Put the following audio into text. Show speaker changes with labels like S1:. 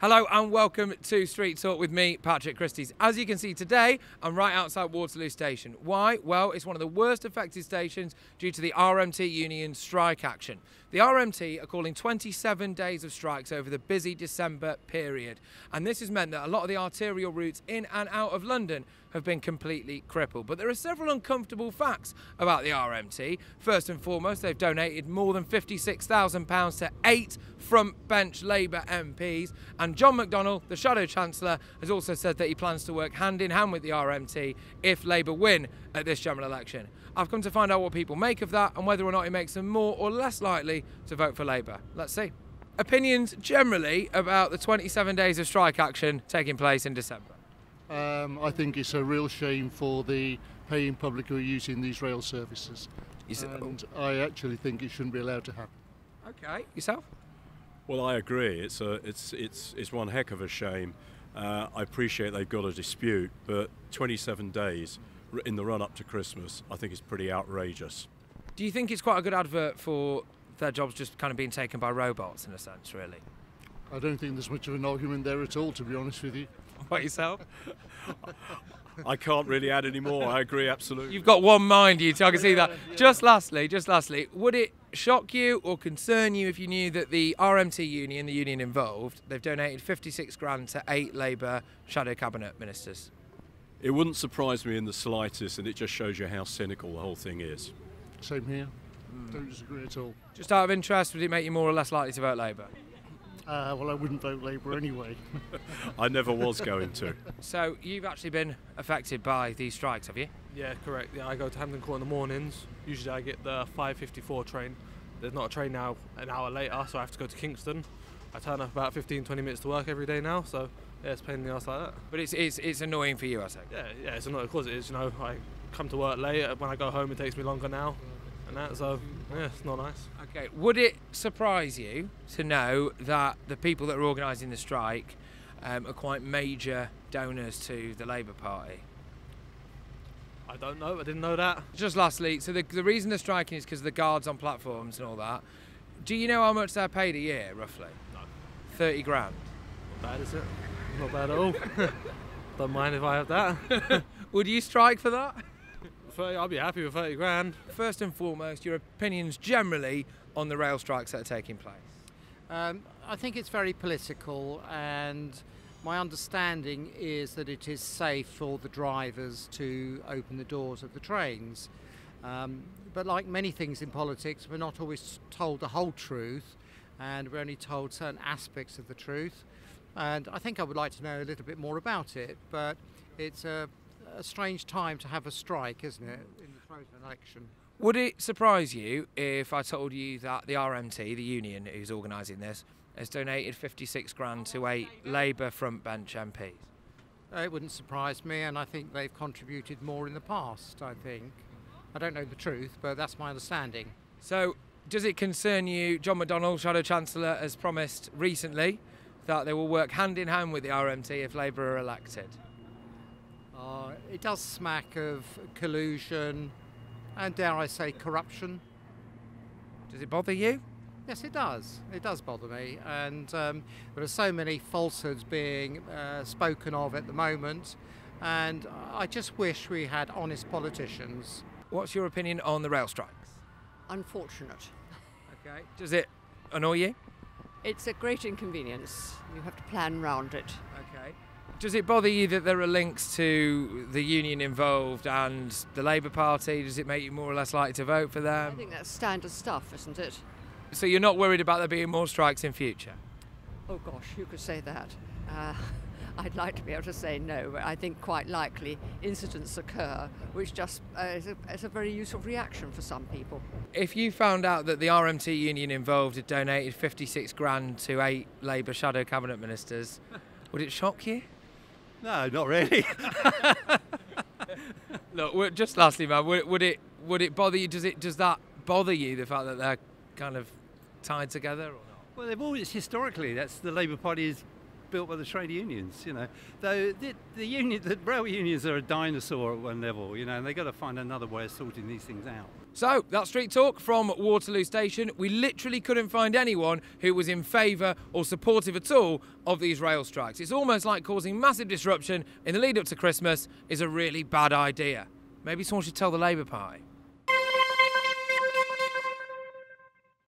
S1: Hello and welcome to Street Talk with me, Patrick Christys. As you can see today, I'm right outside Waterloo Station. Why? Well, it's one of the worst affected stations due to the RMT union strike action. The RMT are calling 27 days of strikes over the busy December period. And this has meant that a lot of the arterial routes in and out of London have been completely crippled. But there are several uncomfortable facts about the RMT. First and foremost, they've donated more than £56,000 to 8 front bench Labour MPs. And John McDonnell, the Shadow Chancellor, has also said that he plans to work hand in hand with the RMT if Labour win at this general election. I've come to find out what people make of that and whether or not it makes them more or less likely to vote for Labour. Let's see. Opinions generally about the 27 days of strike action taking place in December?
S2: I think it's a real shame for the paying public who are using these rail services. And I actually think it shouldn't be allowed to happen.
S1: Okay, yourself?
S3: Well, I agree. It's one heck of a shame. I appreciate they've got a dispute, but 27 days in the run-up to Christmas, I think is pretty outrageous.
S1: Do you think it's quite a good advert for their jobs just kind of being taken by robots in a sense, really?
S2: I don't think there's much of an argument there at all, to be honest with you.
S1: What yourself?
S3: I can't really add any more. I agree absolutely.
S1: You've got one mind, you two. I can see that. Yeah. Just lastly, would it shock you or concern you if you knew that the RMT union, the union involved, they've donated 56 grand to 8 Labour shadow cabinet ministers?
S3: It wouldn't surprise me in the slightest, and it just shows you how cynical the whole thing is.
S2: Same here. Don't disagree at all.
S1: Just out of interest, would it make you more or less likely to vote Labour?
S2: Well, I wouldn't vote Labour anyway.
S3: I never was going to.
S1: So you've actually been affected by these strikes, have you?
S4: Yeah, correct. Yeah, I go to Hampton Court in the mornings. Usually I get the 5:54 train. There's not a train now an hour later, so I have to go to Kingston. I turn up about 15-20 minutes to work every day now, so yeah, it's a pain in the arse like that.
S1: But it's annoying for you, I think.
S4: Yeah, it's annoying. Of course it is. You know, I come to work late. When I go home, it takes me longer now, and that. So yeah, it's not nice.
S1: Okay, would it surprise you to know that the people that are organising the strike are quite major donors to the Labour Party?
S4: I don't know. I didn't know that.
S1: Just lastly, so the reason they're striking is because of the guards on platforms and all that. Do you know how much they're paid a year, roughly?
S4: No.
S1: 30 grand.
S4: Not bad, is it? Not bad at all. Don't mind if I have that.
S1: Would you strike for that?
S4: 30, I'll be happy with 30 grand.
S1: First and foremost, your opinions generally on the rail strikes that are taking place?
S5: I think it's very political, and my understanding is that it is safe for the drivers to open the doors of the trains. But like many things in politics, we're not always told the whole truth, and we're only told certain aspects of the truth. And I think I would like to know a little bit more about it, but it's a strange time to have a strike, isn't it, in the throes of an election.
S1: Would it surprise you if I told you that the RMT, the union who's organising this, has donated 56 grand to 8 Labour front bench MPs?
S5: It wouldn't surprise me, and I think they've contributed more in the past, I think. I don't know the truth, but that's my understanding.
S1: So, does it concern you, John McDonnell, Shadow Chancellor, has promised recently that they will work hand in hand with the RMT if Labour are elected?
S5: It does smack of collusion and, dare I say, corruption.
S1: Does it bother you?
S5: Yes, it does. It does bother me, and there are so many falsehoods being spoken of at the moment, and I just wish we had honest politicians.
S1: What's your opinion on the rail strikes?
S6: Unfortunate.
S1: Okay. Does it annoy you?
S6: It's a great inconvenience. You have to plan round it.
S1: Okay. Does it bother you that there are links to the union involved and the Labour Party? Does it make you more or less likely to vote for them?
S6: I think that's standard stuff, isn't it?
S1: So you're not worried about there being more strikes in future?
S6: Oh gosh, you could say that. I'd like to be able to say no, but I think quite likely incidents occur, which just is a very useful reaction for some people.
S1: If you found out that the RMT union involved had donated 56 grand to 8 Labour shadow cabinet ministers, would it shock you?
S7: No, not really.
S1: Look, just lastly, man, would it bother you? Does that bother you, the fact that they're kind of tied together or not?
S7: Well, they've always historically, that's the Labour Party is built by the trade unions, you know. Though the rail unions are a dinosaur at one level, you know, and they've got to find another way of sorting these things out.
S1: So, that's Street Talk from Waterloo Station. We literally couldn't find anyone who was in favour or supportive at all of these rail strikes. It's almost like causing massive disruption in the lead up to Christmas is a really bad idea. Maybe someone should tell the Labour Party.